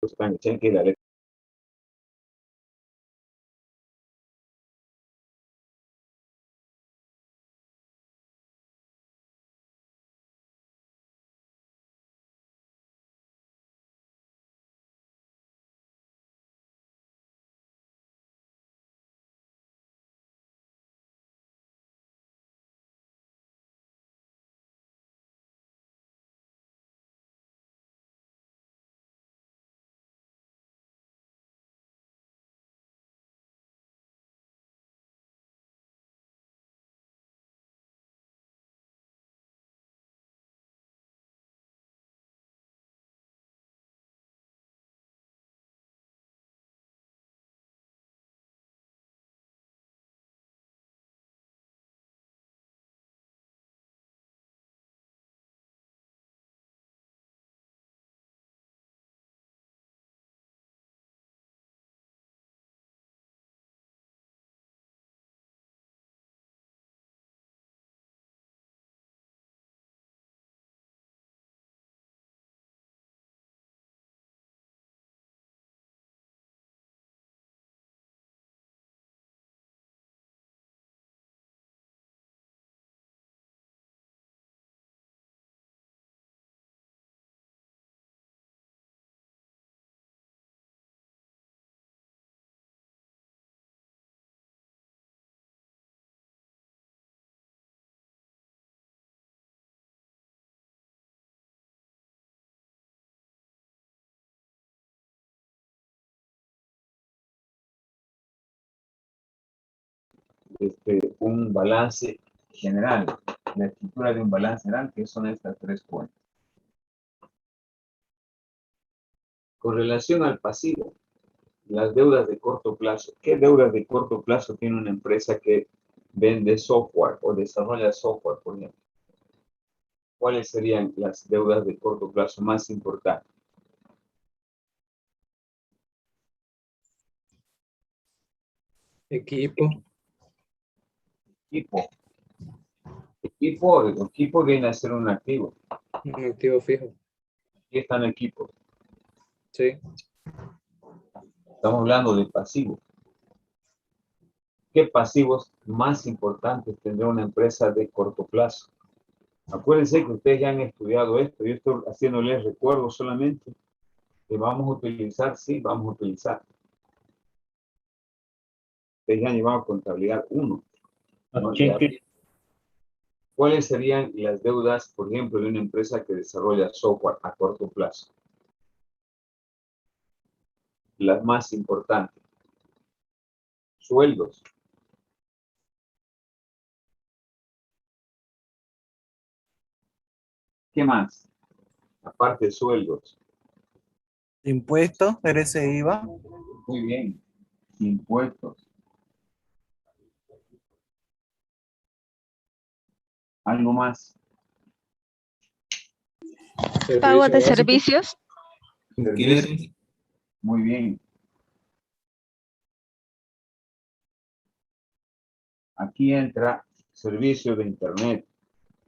Están que la letra. Un balance general, la estructura de un balance general, que son estas tres cuentas. Con relación al pasivo, las deudas de corto plazo. ¿Qué deudas de corto plazo tiene una empresa que vende software o desarrolla software, por ejemplo? ¿Cuáles serían las deudas de corto plazo más importantes? Equipo. Equipo. Equipo viene a ser un activo. Un activo fijo. Aquí están equipos. Sí. Estamos hablando de pasivos. ¿Qué pasivos más importantes tendrá una empresa de corto plazo? Acuérdense que ustedes ya han estudiado esto. Yo estoy haciéndoles recuerdo solamente que vamos a utilizar, sí, vamos a utilizar. Ustedes ya han llevado contabilidad 1. ¿No? ¿Cuáles serían las deudas, por ejemplo, de una empresa que desarrolla software a corto plazo? Las más importantes. Sueldos. ¿Qué más? Aparte de sueldos. Impuestos, merece IVA. Muy bien. Impuestos. Algo más. Pago de servicios. Servicios. Muy bien. Aquí entra servicios de internet,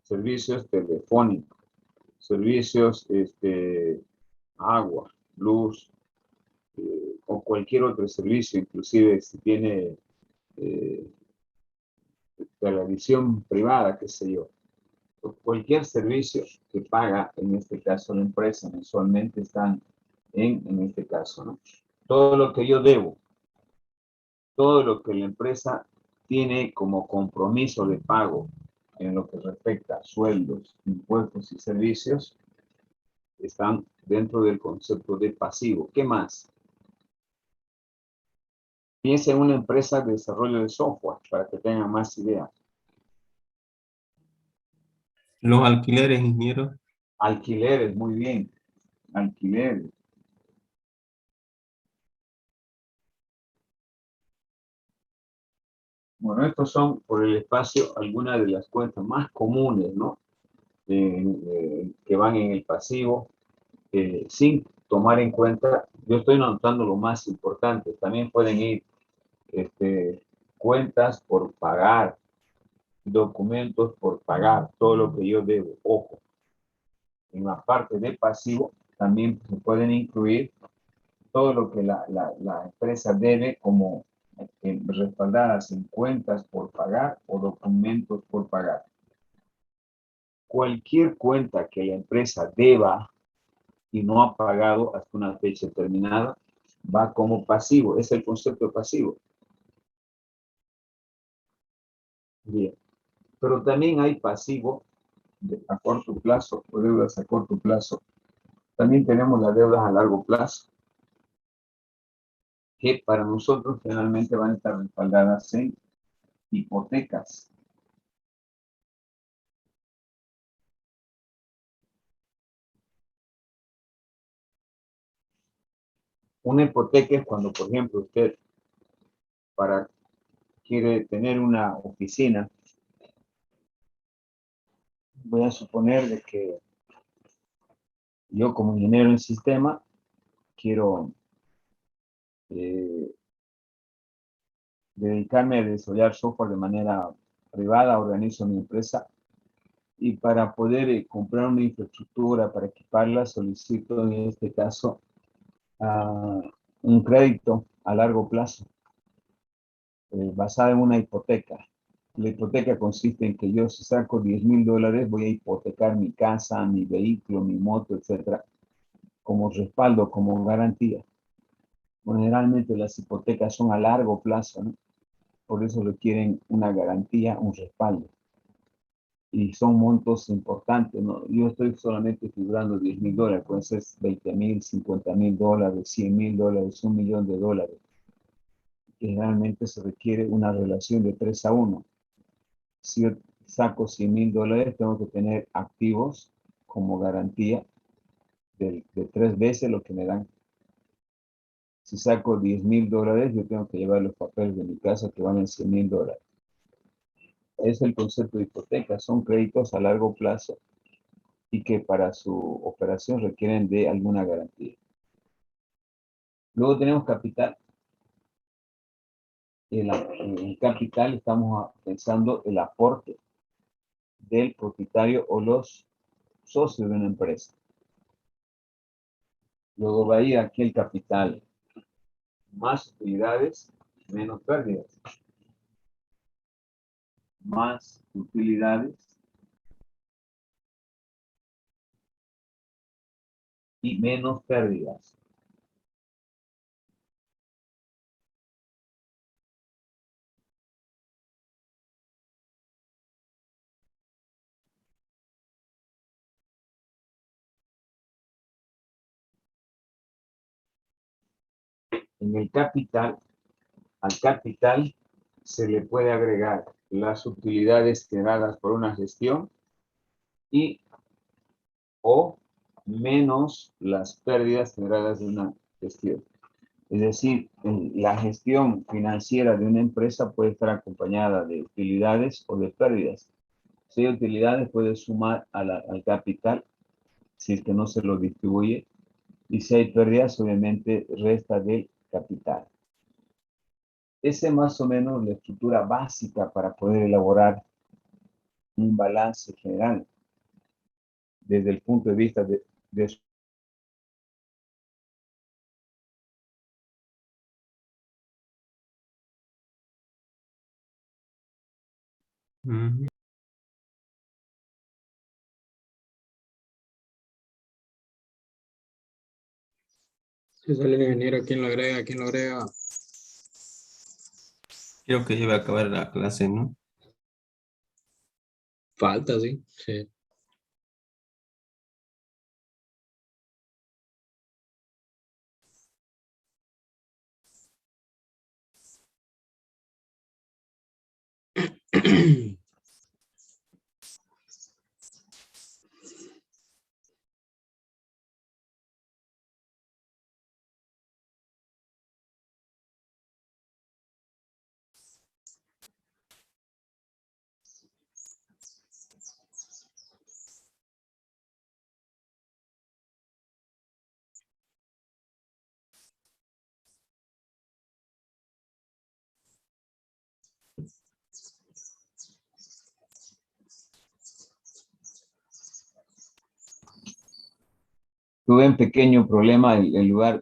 servicios telefónicos, servicios agua, luz, o cualquier otro servicio, inclusive si tiene televisión privada, qué sé yo. Cualquier servicio que paga, en este caso la empresa, mensualmente están en este caso, ¿no? Todo lo que yo debo, todo lo que la empresa tiene como compromiso de pago en lo que respecta a sueldos, impuestos y servicios, están dentro del concepto de pasivo. ¿Qué más? Piensa en una empresa de desarrollo de software para que tengan más ideas. Los alquileres, ingeniero. Alquileres, muy bien. Alquileres. Bueno, estos son por el espacio algunas de las cuentas más comunes, ¿no? Que van en el pasivo, sin tomar en cuenta, yo estoy notando lo más importante, también pueden ir cuentas por pagar, documentos por pagar, todo lo que yo debo. Ojo, en la parte de pasivo también se pueden incluir todo lo que la empresa debe como respaldadas en cuentas por pagar o documentos por pagar. Cualquier cuenta que la empresa deba y no ha pagado hasta una fecha determinada, va como pasivo. Es el concepto de pasivo. Bien. Pero también hay pasivo a corto plazo o deudas a corto plazo. También tenemos las deudas a largo plazo, que para nosotros generalmente van a estar respaldadas en hipotecas. Una hipoteca es cuando, por ejemplo, usted quiere tener una oficina. Voy a suponer de que yo como ingeniero en sistema quiero dedicarme a desarrollar software de manera privada, organizo mi empresa y para poder comprar una infraestructura para equiparla solicito en este caso un crédito a largo plazo basado en una hipoteca. La hipoteca consiste en que yo si saco $10,000 voy a hipotecar mi casa, mi vehículo, mi moto, etcétera, como respaldo, como garantía. Bueno, generalmente las hipotecas son a largo plazo, ¿no? Por eso requieren una garantía, un respaldo. Y son montos importantes, ¿no? Yo estoy solamente figurando $10,000, pueden ser $20,000, $50,000, $100,000, $1,000,000. Generalmente se requiere una relación de 3-1. Si yo saco $100,000, tengo que tener activos como garantía de 3 veces lo que me dan. Si saco $10,000, yo tengo que llevar los papeles de mi casa que valen $100,000. Es el concepto de hipoteca, son créditos a largo plazo y que para su operación requieren de alguna garantía. Luego tenemos capital. En el capital estamos pensando el aporte del propietario o los socios de una empresa. Luego va a ir aquí el capital. Más utilidades, menos pérdidas. Más utilidades y menos pérdidas. En el capital, al capital se le puede agregar las utilidades generadas por una gestión y o menos las pérdidas generadas de una gestión. Es decir, la gestión financiera de una empresa puede estar acompañada de utilidades o de pérdidas. Si hay utilidades, puede sumar al capital si es que no se lo distribuye. Y si hay pérdidas, obviamente resta del capital. Esa es más o menos la estructura básica para poder elaborar un balance general desde el punto de vista de Ujú. Si sale el ingeniero, ¿quién lo agrega? ¿Quién lo agrega? Creo que ya va a acabar la clase, ¿no? Falta, sí. Sí. tuve un pequeño problema en lugar,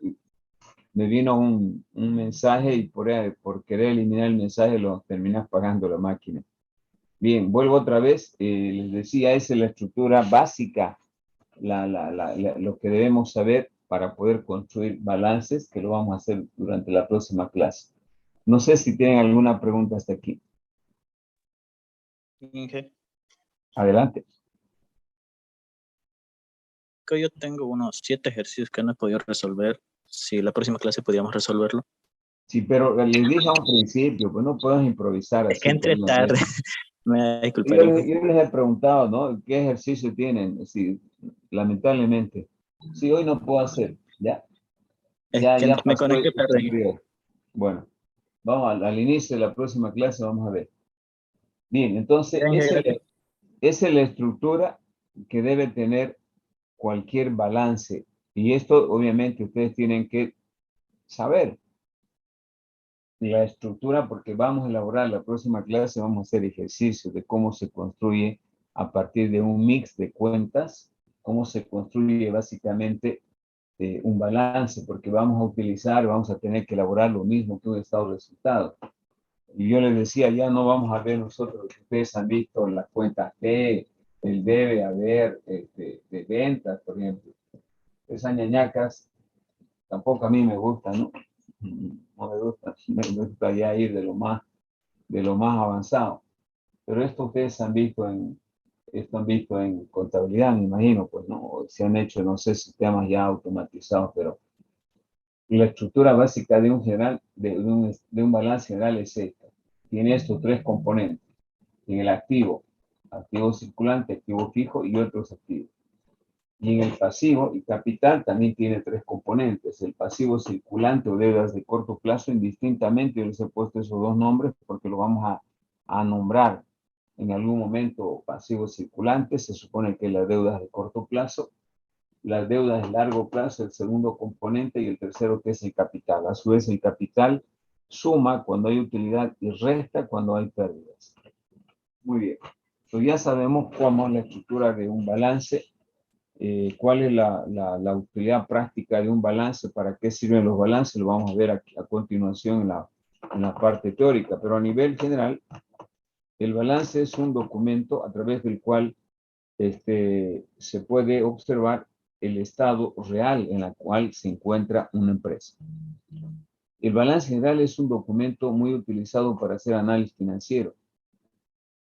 me vino un mensaje y por querer eliminar el mensaje lo terminas pagando la máquina. Bien, vuelvo otra vez. Les decía, esa es la estructura básica, lo que debemos saber para poder construir balances, que lo vamos a hacer durante la próxima clase. No sé si tienen alguna pregunta hasta aquí. Inge, Adelante. que yo tengo unos 7 ejercicios que no he podido resolver. Si la próxima clase podíamos resolverlo. Sí, pero les dije a un principio, pues no puedes improvisar Es que así. entré por una tarde. vez. Me da Yo, disculpar, Inge. yo les he preguntado, ¿no? ¿Qué ejercicio tienen? Sí, lamentablemente. Sí, hoy no puedo hacer. Ya, Es ya, que ya me pasó conecté el tarde. periodo. Bueno, vamos al inicio de la próxima clase, vamos a ver. Bien, entonces, Ya, Inge, gracias. esa es la estructura que debe tener cualquier balance. Y esto, obviamente, ustedes tienen que saber la estructura, porque vamos a elaborar la próxima clase, vamos a hacer ejercicios de cómo se construye a partir de un mix de cuentas, cómo se construye básicamente un balance, porque vamos a tener que elaborar lo mismo que un estado de resultados. Y yo les decía, ya no vamos a ver nosotros, ustedes han visto las cuentas T, el debe haber de ventas, por ejemplo. Esas ñañacas tampoco a mí me gustan, ¿no? No me gusta ya ir de lo más avanzado. Pero esto ustedes han visto en contabilidad, me imagino, pues, ¿no? O se han hecho, no sé, sistemas ya automatizados, pero la estructura básica de un balance general es esta. Tiene estos 3 componentes. En el activo circulante, activo fijo y otros activos. Y en el pasivo y capital también tiene 3 componentes. El pasivo circulante o deudas de corto plazo, indistintamente yo les he puesto esos 2 nombres porque lo vamos a nombrar en algún momento. Pasivo circulante se supone que las deudas de corto plazo, las deudas de largo plazo, el segundo componente, y el tercero que es el capital. A su vez el capital suma cuando hay utilidad y resta cuando hay pérdidas. Muy bien. Entonces ya sabemos cómo es la estructura de un balance. Cuál es la utilidad práctica de un balance, para qué sirven los balances, lo vamos a ver a continuación en la parte teórica, pero a nivel general, el balance es un documento a través del cual se puede observar el estado real en el cual se encuentra una empresa. El balance general es un documento muy utilizado para hacer análisis financiero,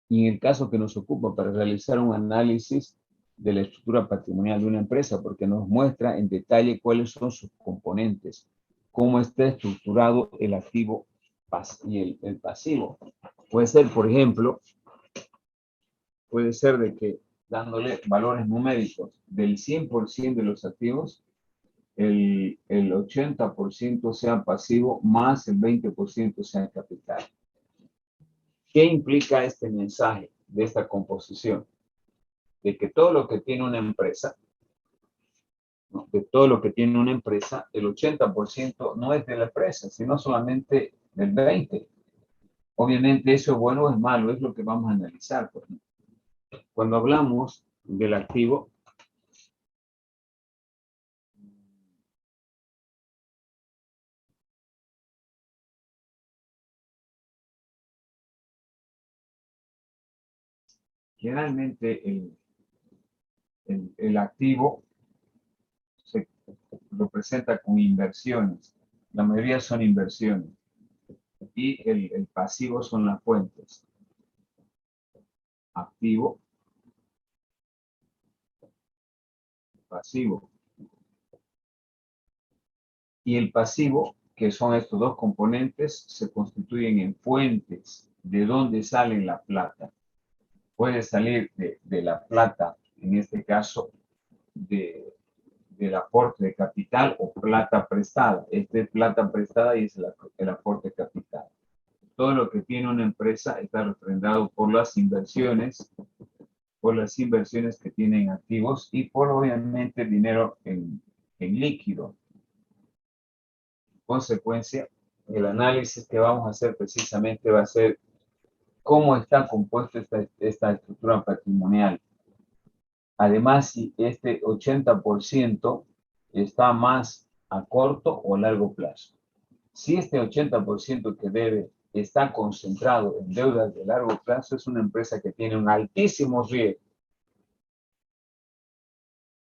y en el caso que nos ocupa para realizar un análisis de la estructura patrimonial de una empresa, porque nos muestra en detalle cuáles son sus componentes, cómo está estructurado el activo y el pasivo. Puede ser, por ejemplo, puede ser de que dándole valores numéricos del 100% de los activos, el 80% sea pasivo más el 20% sea capital. ¿Qué implica este mensaje de esta composición? De que todo lo que tiene una empresa, ¿no? De todo lo que tiene una empresa, el 80% no es de la empresa, sino solamente del 20%. Obviamente eso es bueno o es malo, es lo que vamos a analizar. Pues, ¿no? Cuando hablamos del activo, generalmente el activo se lo presenta con inversiones. La mayoría son inversiones. Y el pasivo son las fuentes. Activo, pasivo. Y el pasivo, que son estos 2 componentes, se constituyen en fuentes. ¿De dónde sale la plata? Puede salir de la plata, en este caso, del aporte de capital o plata prestada. Este es plata prestada y es el aporte de capital. Todo lo que tiene una empresa está refrendado por las inversiones que tienen activos y por, obviamente, dinero en líquido. En consecuencia, el análisis que vamos a hacer precisamente va a ser cómo está compuesta esta estructura patrimonial. Además, si este 80% está más a corto o largo plazo. Si este 80% que debe está concentrado en deudas de largo plazo, es una empresa que tiene un altísimo riesgo.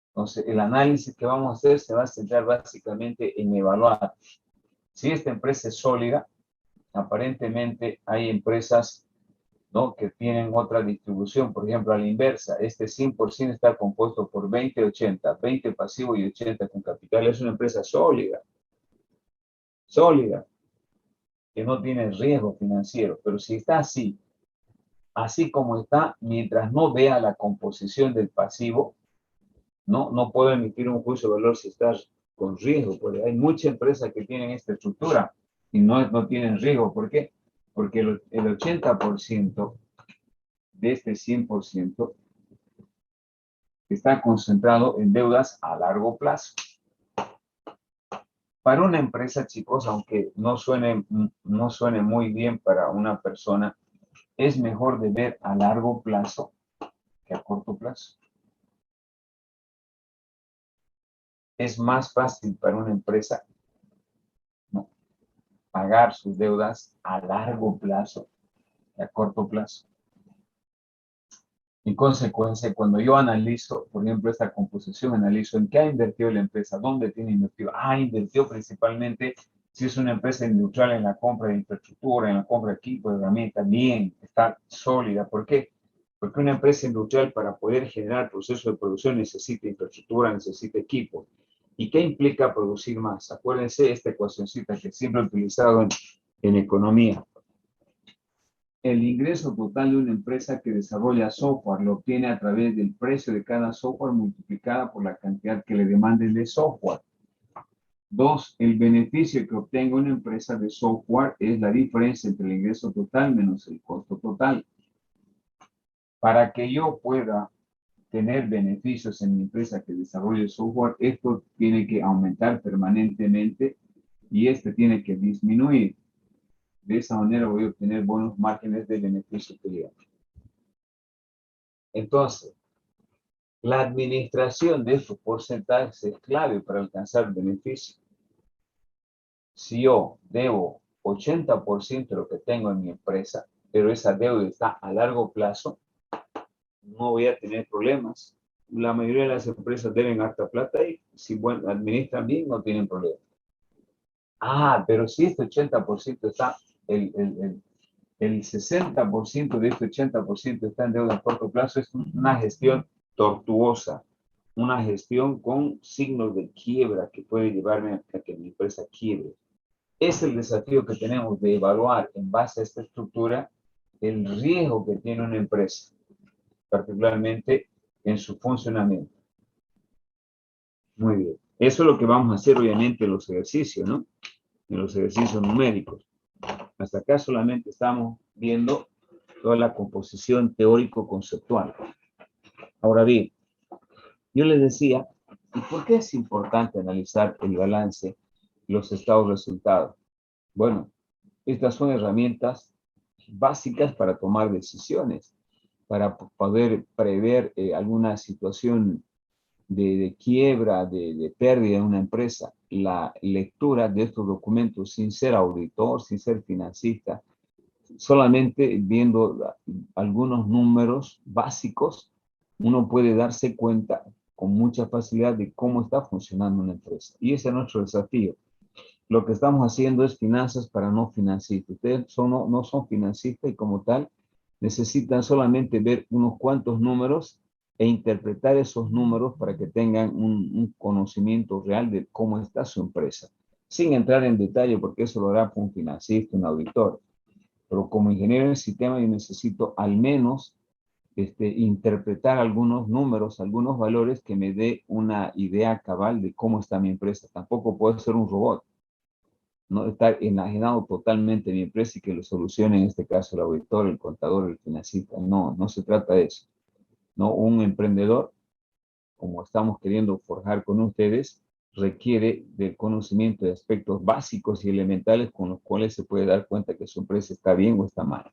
Entonces, el análisis que vamos a hacer se va a centrar básicamente en evaluar si esta empresa es sólida. Aparentemente hay empresas, ¿no?, que tienen otra distribución. Por ejemplo, a la inversa, este 100% está compuesto por 20-80, 20 pasivo y 80 con capital. Es una empresa sólida, que no tiene riesgo financiero. Pero si está así como está, mientras no vea la composición del pasivo, no puedo emitir un juicio de valor si está con riesgo, porque hay muchas empresas que tienen esta estructura y no tienen riesgo. ¿Por qué? Porque el 80% de este 100% está concentrado en deudas a largo plazo. Para una empresa, chicos, aunque no suene muy bien para una persona, es mejor de ver a largo plazo que a corto plazo. Es más fácil para una empresa, ¿no?, pagar sus deudas a largo plazo que a corto plazo. En consecuencia, cuando yo analizo, por ejemplo, esta composición, analizo en qué ha invertido la empresa, dónde tiene invertido. Invirtió principalmente, si es una empresa industrial, en la compra de infraestructura, en la compra de equipo, de herramientas, bien, está sólida. ¿Por qué? Porque una empresa industrial, para poder generar procesos de producción, necesita infraestructura, necesita equipo. ¿Y qué implica producir más? Acuérdense esta ecuacióncita que siempre he utilizado en economía. El ingreso total de una empresa que desarrolla software lo obtiene a través del precio de cada software multiplicada por la cantidad que le demanden de software. 2. El beneficio que obtenga una empresa de software es la diferencia entre el ingreso total menos el costo total. Para que yo pueda tener beneficios en mi empresa que desarrolle software, esto tiene que aumentar permanentemente y este tiene que disminuir. De esa manera voy a obtener buenos márgenes de beneficio que llegan. Entonces, la administración de estos porcentajes es clave para alcanzar beneficio. Si yo debo 80% de lo que tengo en mi empresa, pero esa deuda está a largo plazo, no voy a tener problemas. La mayoría de las empresas deben harta plata y si administran bien, no tienen problemas. Pero si este 80% está, el 60% de este 80% está en deuda a corto plazo, es una gestión tortuosa, una gestión con signos de quiebra que puede llevarme a que mi empresa quiebre. Es el desafío que tenemos de evaluar en base a esta estructura el riesgo que tiene una empresa, particularmente en su funcionamiento. Muy bien. Eso es lo que vamos a hacer, obviamente, en los ejercicios, ¿no? En los ejercicios numéricos. Hasta acá solamente estamos viendo toda la composición teórico-conceptual. Ahora bien, yo les decía, ¿y por qué es importante analizar el balance, los estados de resultados? Bueno, estas son herramientas básicas para tomar decisiones, para poder prever alguna situación de quiebra, de pérdida en una empresa. La lectura de estos documentos sin ser auditor, sin ser financista, solamente viendo algunos números básicos, uno puede darse cuenta con mucha facilidad de cómo está funcionando una empresa. Y ese es nuestro desafío. Lo que estamos haciendo es finanzas para no financistas. Ustedes no son financistas y como tal necesitan solamente ver unos cuantos números e interpretar esos números para que tengan un conocimiento real de cómo está su empresa, sin entrar en detalle porque eso lo hará un financista, un auditor. Pero como ingeniero del sistema yo necesito al menos interpretar algunos números, algunos valores que me dé una idea cabal de cómo está mi empresa. Tampoco puedo ser un robot, no estar enajenado totalmente en mi empresa y que lo solucione en este caso el auditor, el contador, el financista. No se trata de eso. No, un emprendedor, como estamos queriendo forjar con ustedes, requiere del conocimiento de aspectos básicos y elementales con los cuales se puede dar cuenta que su empresa está bien o está mal.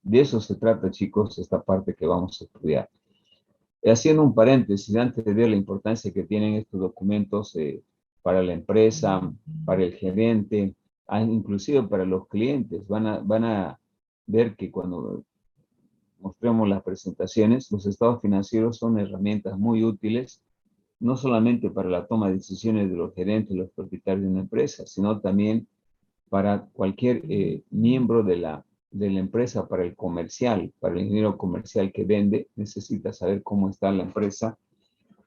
De eso se trata, chicos, esta parte que vamos a estudiar. Haciendo un paréntesis, antes de ver la importancia que tienen estos documentos, para la empresa, para el gerente, inclusive para los clientes. Van a ver que cuando mostremos las presentaciones, los estados financieros son herramientas muy útiles, no solamente para la toma de decisiones de los gerentes, los propietarios de una empresa, sino también para cualquier miembro de la empresa, para el comercial, para el ingeniero comercial que vende, necesita saber cómo está la empresa,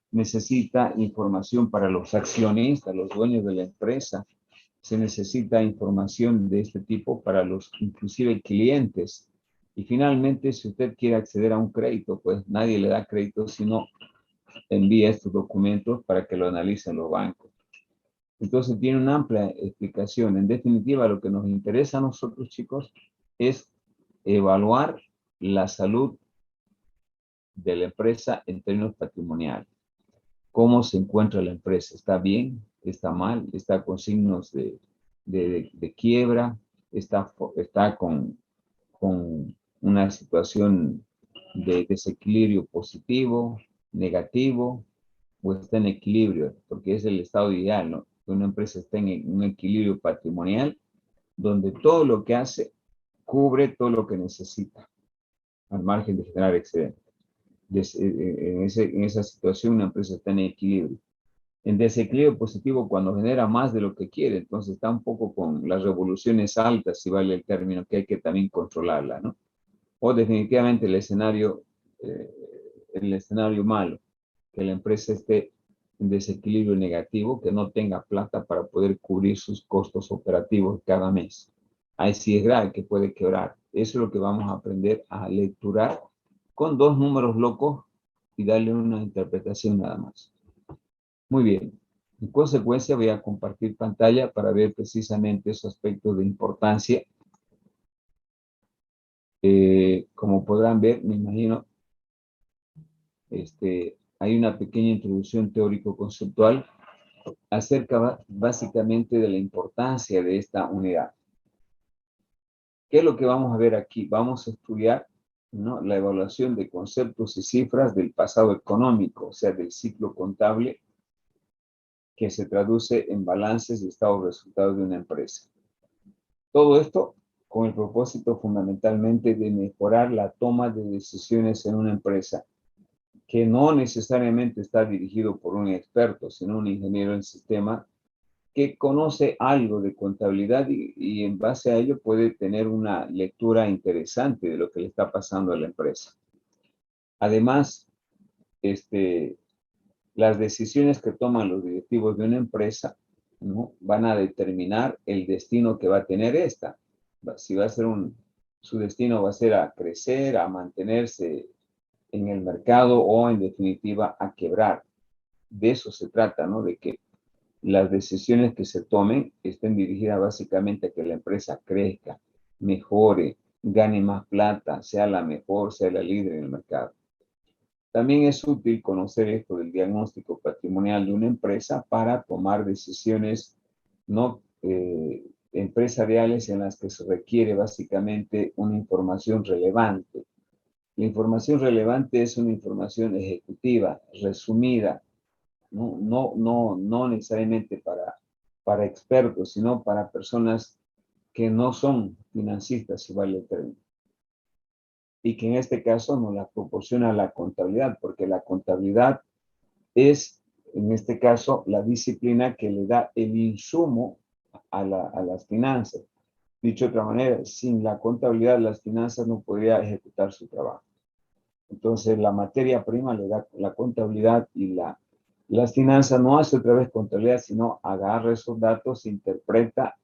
necesita información para los accionistas, los dueños de la empresa, se necesita información de este tipo para los inclusive clientes. Y finalmente, si usted quiere acceder a un crédito, pues nadie le da crédito si no envía estos documentos para que lo analicen los bancos. Entonces tiene una amplia explicación. En definitiva, lo que nos interesa a nosotros, chicos, es evaluar la salud de la empresa en términos patrimoniales. ¿Cómo se encuentra la empresa? ¿Está bien? ¿Está mal? ¿Está con signos de quiebra? ¿Está con una situación de desequilibrio positivo, negativo, o está en equilibrio? Porque es el estado ideal, ¿no? Que una empresa esté en un equilibrio patrimonial donde todo lo que hace cubre todo lo que necesita, al margen de generar excedente. En esa situación una empresa está en equilibrio. En desequilibrio positivo cuando genera más de lo que quiere, entonces está un poco con las revoluciones altas, si vale el término, que hay que también controlarla, ¿no? O definitivamente el escenario malo, que la empresa esté en desequilibrio negativo, que no tenga plata para poder cubrir sus costos operativos cada mes. Ahí sí es grave que puede quebrar. Eso es lo que vamos a aprender a lecturar con dos números locos y darle una interpretación nada más. Muy bien. En consecuencia voy a compartir pantalla para ver precisamente esos aspectos de importancia. Como podrán ver, me imagino, hay una pequeña introducción teórico-conceptual acerca básicamente de la importancia de esta unidad. ¿Qué es lo que vamos a ver aquí? Vamos a estudiar, ¿no?, la evaluación de conceptos y cifras del pasado económico, o sea, del ciclo contable que se traduce en balances y estados de resultados de una empresa. Todo esto con el propósito fundamentalmente de mejorar la toma de decisiones en una empresa, que no necesariamente está dirigido por un experto, sino un ingeniero en sistema que conoce algo de contabilidad y en base a ello puede tener una lectura interesante de lo que le está pasando a la empresa. Además, las decisiones que toman los directivos de una empresa, ¿no?, van a determinar el destino que va a tener esta. Si va a ser su destino va a ser a crecer, a mantenerse en el mercado o en definitiva a quebrar. De eso se trata, ¿no? De que las decisiones que se tomen estén dirigidas básicamente a que la empresa crezca, mejore, gane más plata, sea la mejor, sea la líder en el mercado. También es útil conocer esto del diagnóstico patrimonial de una empresa para tomar decisiones no empresariales en las que se requiere básicamente una información relevante. La información relevante es una información ejecutiva, resumida, no necesariamente para expertos, sino para personas que no son financistas, si vale el término. Y que en este caso nos la proporciona la contabilidad, porque la contabilidad es, en este caso, la disciplina que le da el insumo a las finanzas. Dicho de otra manera, sin la contabilidad, las finanzas no podrían ejecutar su trabajo. Entonces, la materia prima le da la contabilidad y las finanzas no hace otra vez contabilidad, sino agarra esos datos, interpreta,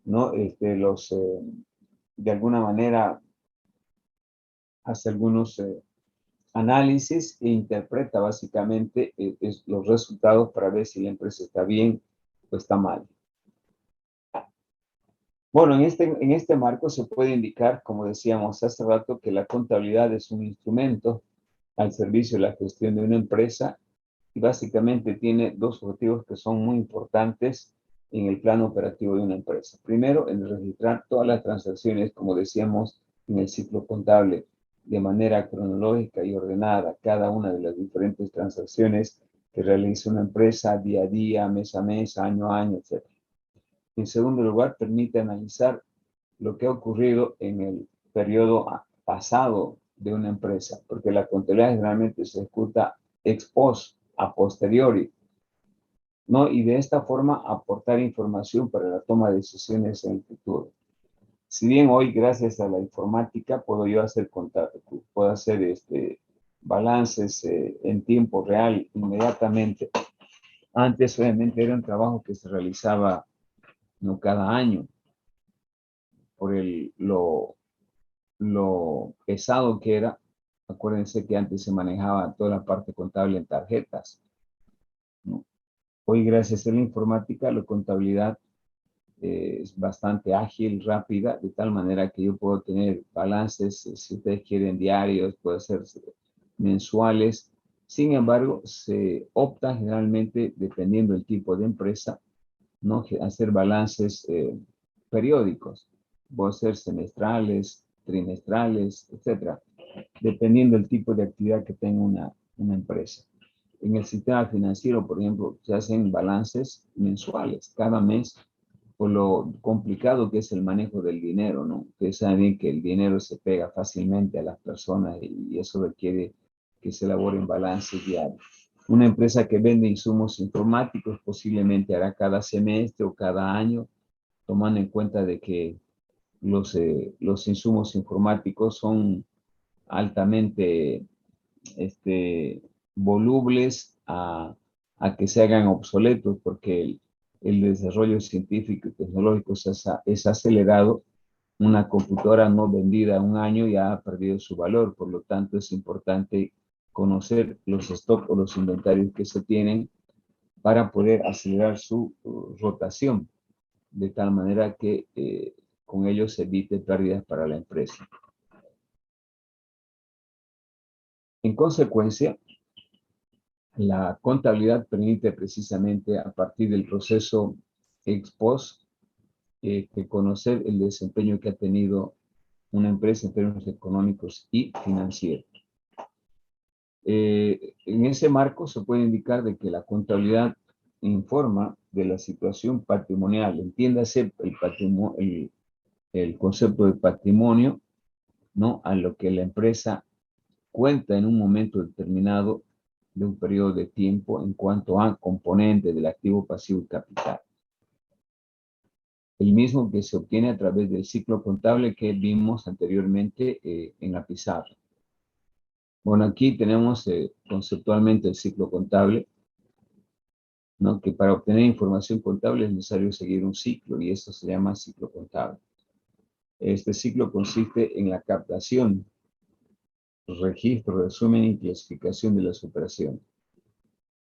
¿no? De alguna manera, hace algunos análisis e interpreta básicamente los resultados para ver si la empresa está bien o está mal. Bueno, en este marco se puede indicar, como decíamos hace rato, que la contabilidad es un instrumento al servicio de la gestión de una empresa y básicamente tiene dos objetivos que son muy importantes en el plano operativo de una empresa. Primero, en registrar todas las transacciones, como decíamos, en el ciclo contable, de manera cronológica y ordenada, cada una de las diferentes transacciones que realiza una empresa día a día, mes a mes, año a año, etc. En segundo lugar, permite analizar lo que ha ocurrido en el periodo pasado de una empresa, porque la contabilidad generalmente se ejecuta ex post, a posteriori, ¿no? Y de esta forma aportar información para la toma de decisiones en el futuro. Si bien hoy, gracias a la informática, puedo yo hacer puedo hacer balances en tiempo real inmediatamente. Antes, obviamente, era un trabajo que se realizaba no cada año, por lo pesado que era. Acuérdense que antes se manejaba toda la parte contable en tarjetas, ¿no? Hoy, gracias a la informática, la contabilidad es bastante ágil, rápida, de tal manera que yo puedo tener balances, si ustedes quieren, diarios, puede ser mensuales. Sin embargo, se opta generalmente, dependiendo del tipo de empresa, ¿no?, hacer balances periódicos. Puede ser semestrales, trimestrales, etcétera, dependiendo del tipo de actividad que tenga una empresa. En el sistema financiero, por ejemplo, se hacen balances mensuales, cada mes, por lo complicado que es el manejo del dinero, ¿no? Ustedes saben que el dinero se pega fácilmente a las personas y eso requiere que se elaboren balances diarios. Una empresa que vende insumos informáticos posiblemente hará cada semestre o cada año, tomando en cuenta de que los insumos informáticos son altamente volubles a que se hagan obsoletos, porque el desarrollo científico y tecnológico es acelerado. Una computadora no vendida un año ya ha perdido su valor, por lo tanto es importante conocer los stocks o los inventarios que se tienen para poder acelerar su rotación, de tal manera que con ello se evite pérdidas para la empresa. En consecuencia, la contabilidad permite precisamente a partir del proceso ex post que conocer el desempeño que ha tenido una empresa en términos económicos y financieros. En ese marco se puede indicar de que la contabilidad informa de la situación patrimonial. Entiéndase el concepto de patrimonio, ¿no?, a lo que la empresa cuenta en un momento determinado de un periodo de tiempo en cuanto a componentes del activo, pasivo y capital. El mismo que se obtiene a través del ciclo contable que vimos anteriormente en la pizarra. Bueno, aquí tenemos conceptualmente el ciclo contable, ¿no?, que para obtener información contable es necesario seguir un ciclo y esto se llama ciclo contable. Este ciclo consiste en la captación, registro, resumen y clasificación de las operaciones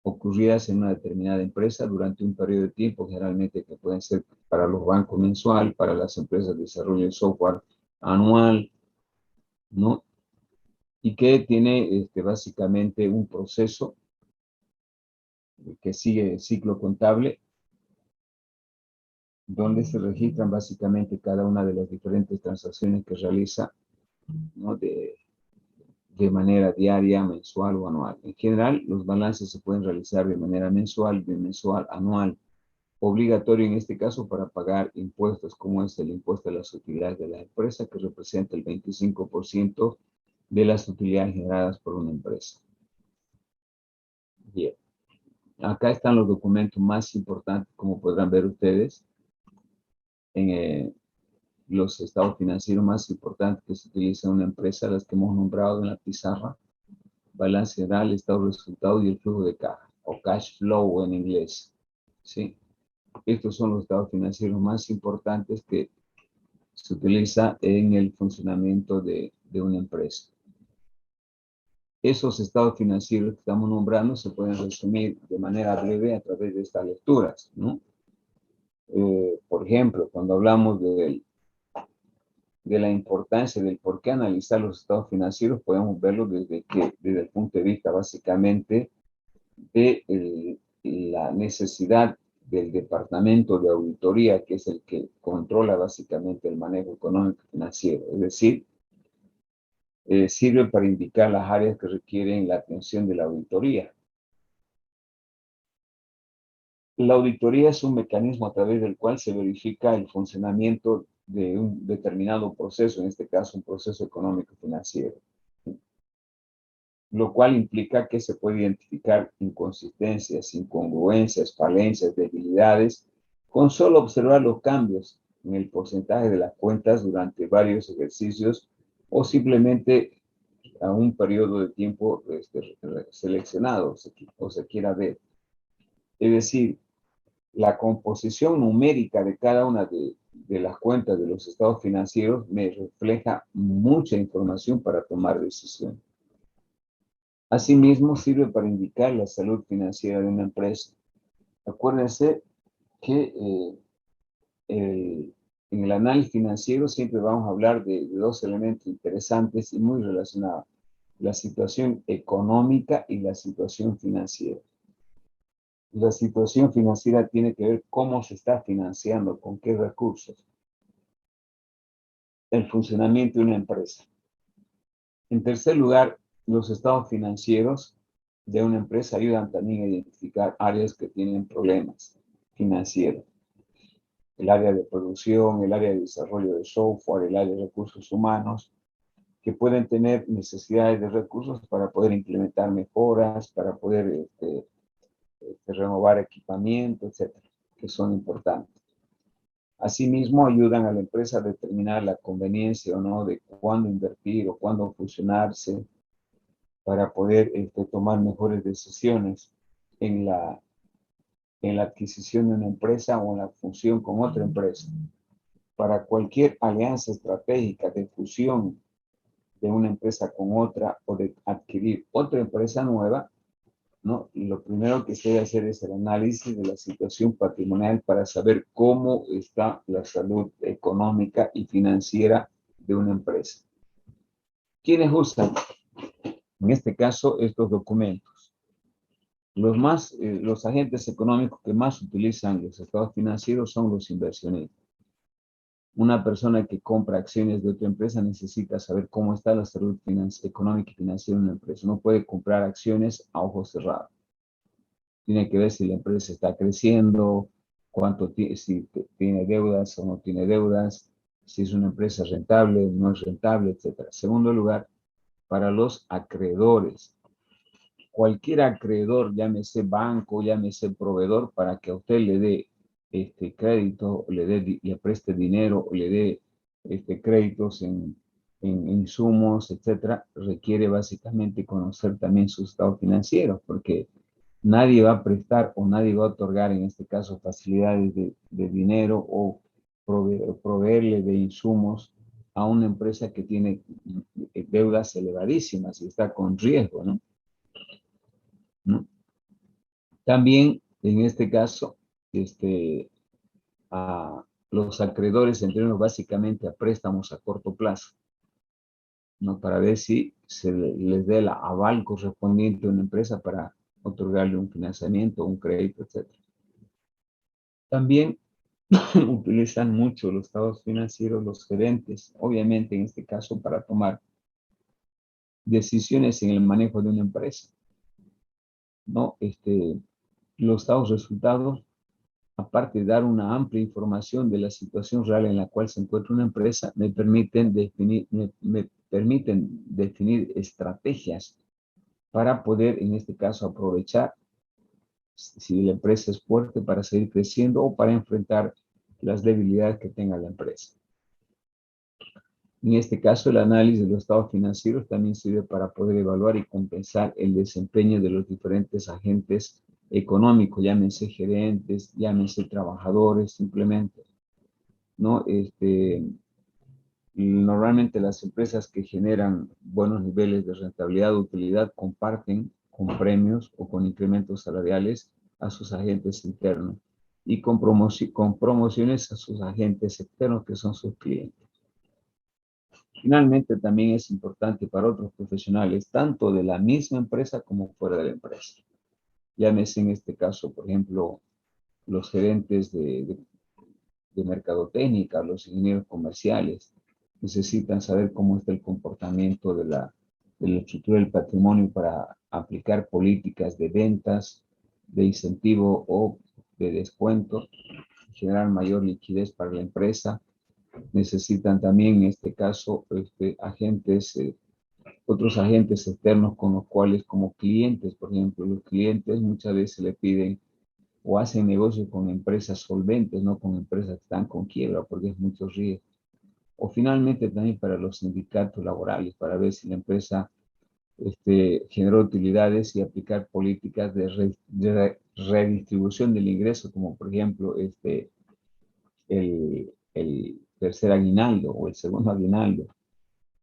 ocurridas en una determinada empresa durante un periodo de tiempo, generalmente que pueden ser para los bancos mensual, para las empresas de desarrollo de software anual, ¿no? Y que tiene básicamente un proceso que sigue el ciclo contable, donde se registran básicamente cada una de las diferentes transacciones que realiza, ¿no?, de manera diaria, mensual o anual. En general, los balances se pueden realizar de manera mensual, bimensual, anual, obligatorio en este caso para pagar impuestos, como es el impuesto a las utilidades de la empresa, que representa el 25% de las utilidades generadas por una empresa. Bien. Acá están los documentos más importantes, como podrán ver ustedes, en los estados financieros más importantes que se utilizan en una empresa, las que hemos nombrado en la pizarra: balance general, estado de resultados y el flujo de caja, o cash flow en inglés, ¿sí? Estos son los estados financieros más importantes que se utiliza en el funcionamiento de una empresa. Esos estados financieros que estamos nombrando se pueden resumir de manera breve a través de estas lecturas, ¿no? Por ejemplo, cuando hablamos de la importancia del por qué analizar los estados financieros, podemos verlo desde el punto de vista básicamente de la necesidad del departamento de auditoría, que es el que controla básicamente el manejo económico y financiero. Es decir, sirve para indicar las áreas que requieren la atención de la auditoría. La auditoría es un mecanismo a través del cual se verifica el funcionamiento de un determinado proceso, en este caso un proceso económico financiero, lo cual implica que se puede identificar inconsistencias, incongruencias, falencias, debilidades, con solo observar los cambios en el porcentaje de las cuentas durante varios ejercicios o simplemente a un periodo de tiempo seleccionado o se quiera ver. Es decir, la composición numérica de cada una de las cuentas de los estados financieros me refleja mucha información para tomar decisiones. Asimismo, sirve para indicar la salud financiera de una empresa. Acuérdense que en el análisis financiero siempre vamos a hablar de dos elementos interesantes y muy relacionados: la situación económica y la situación financiera. La situación financiera tiene que ver cómo se está financiando, con qué recursos. El funcionamiento de una empresa. En tercer lugar, los estados financieros de una empresa ayudan también a identificar áreas que tienen problemas financieros. El área de producción, el área de desarrollo de software, el área de recursos humanos, que pueden tener necesidades de recursos para poder implementar mejoras, para poder renovar equipamiento, etcétera, que son importantes. Asimismo, ayudan a la empresa a determinar la conveniencia o no de cuándo invertir o cuándo fusionarse para poder tomar mejores decisiones en la adquisición de una empresa o en la fusión con otra empresa. Para cualquier alianza estratégica de fusión de una empresa con otra o de adquirir otra empresa nueva, ¿no? Y lo primero que se debe hacer es el análisis de la situación patrimonial para saber cómo está la salud económica y financiera de una empresa. ¿Quiénes usan, en este caso, estos documentos? Los agentes económicos que más utilizan los estados financieros son los inversionistas. Una persona que compra acciones de otra empresa necesita saber cómo está la salud económica y financiera de una empresa. No puede comprar acciones a ojos cerrados. Tiene que ver si la empresa está creciendo, si tiene deudas o no tiene deudas, si es una empresa rentable, no es rentable, etc. Segundo lugar, para los acreedores. Cualquier acreedor, llámese banco, llámese proveedor, para que a usted le dé crédito, le preste dinero, o le dé créditos en insumos, etcétera, requiere básicamente conocer también sus estados financieros, porque nadie va a prestar o nadie va a otorgar, en este caso, facilidades de dinero o proveerle de insumos a una empresa que tiene deudas elevadísimas y está con riesgo, ¿no? También, en este caso, los acreedores se entrenan básicamente a préstamos a corto plazo, ¿no? Para ver si se les dé el aval correspondiente a una empresa para otorgarle un financiamiento, un crédito, etc. También utilizan mucho los estados financieros los gerentes, obviamente en este caso para tomar decisiones en el manejo de una empresa, ¿no? Los estados resultados, aparte de dar una amplia información de la situación real en la cual se encuentra una empresa, me permiten definir estrategias para poder, en este caso, aprovechar si la empresa es fuerte para seguir creciendo o para enfrentar las debilidades que tenga la empresa. En este caso, el análisis de los estados financieros también sirve para poder evaluar y compensar el desempeño de los diferentes agentes económicos, llámense gerentes, llámense trabajadores, simplemente, ¿no? Normalmente las empresas que generan buenos niveles de rentabilidad o utilidad comparten con premios o con incrementos salariales a sus agentes internos y con promociones a sus agentes externos, que son sus clientes. Finalmente, también es importante para otros profesionales, tanto de la misma empresa como fuera de la empresa. Llámese en este caso, por ejemplo, los gerentes de mercadotecnia, los ingenieros comerciales, necesitan saber cómo está el comportamiento de la estructura del patrimonio para aplicar políticas de ventas, de incentivo o descuento, generar mayor liquidez para la empresa. Necesitan también, en este caso, agentes, otros agentes externos con los cuales, como clientes, por ejemplo, los clientes muchas veces le piden o hacen negocios con empresas solventes, no con empresas que están con quiebra, porque es mucho riesgo. O finalmente también para los sindicatos laborales, para ver si la empresa generó utilidades y aplicar políticas de redistribución del ingreso, como por ejemplo el tercer aguinaldo o el segundo aguinaldo,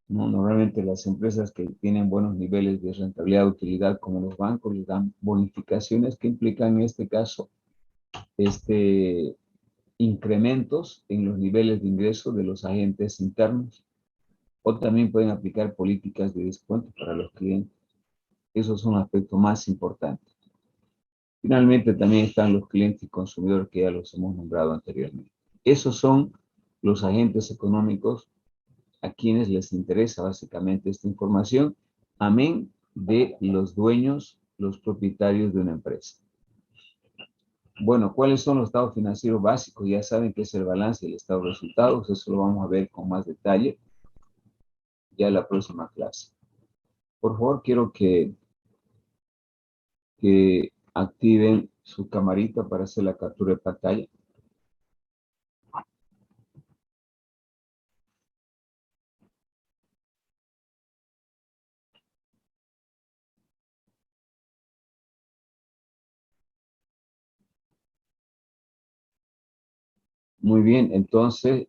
¿no? Normalmente las empresas que tienen buenos niveles de rentabilidad, utilidad, como los bancos, les dan bonificaciones que implican en este caso incrementos en los niveles de ingreso de los agentes internos, o también pueden aplicar políticas de descuento para los clientes. Esos son aspectos más importantes. Finalmente también están los clientes y consumidores que ya los hemos nombrado anteriormente. Esos son los agentes económicos a quienes les interesa básicamente esta información, amén de los dueños, los propietarios de una empresa. Bueno, ¿cuáles son los estados financieros básicos? Ya saben que es el balance y el estado de resultados. Eso lo vamos a ver con más detalle ya en la próxima clase. Por favor, quiero que activen su camarita para hacer la captura de pantalla. Muy bien, entonces,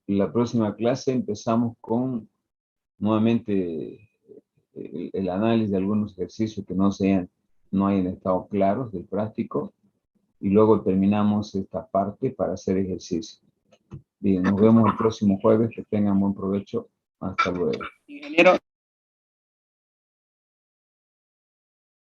la próxima clase empezamos con nuevamente el análisis de algunos ejercicios que no hayan estado claros del práctico, y luego terminamos esta parte para hacer ejercicio. Bien, nos vemos el próximo jueves, que tengan buen provecho. Hasta luego. Ingeniero.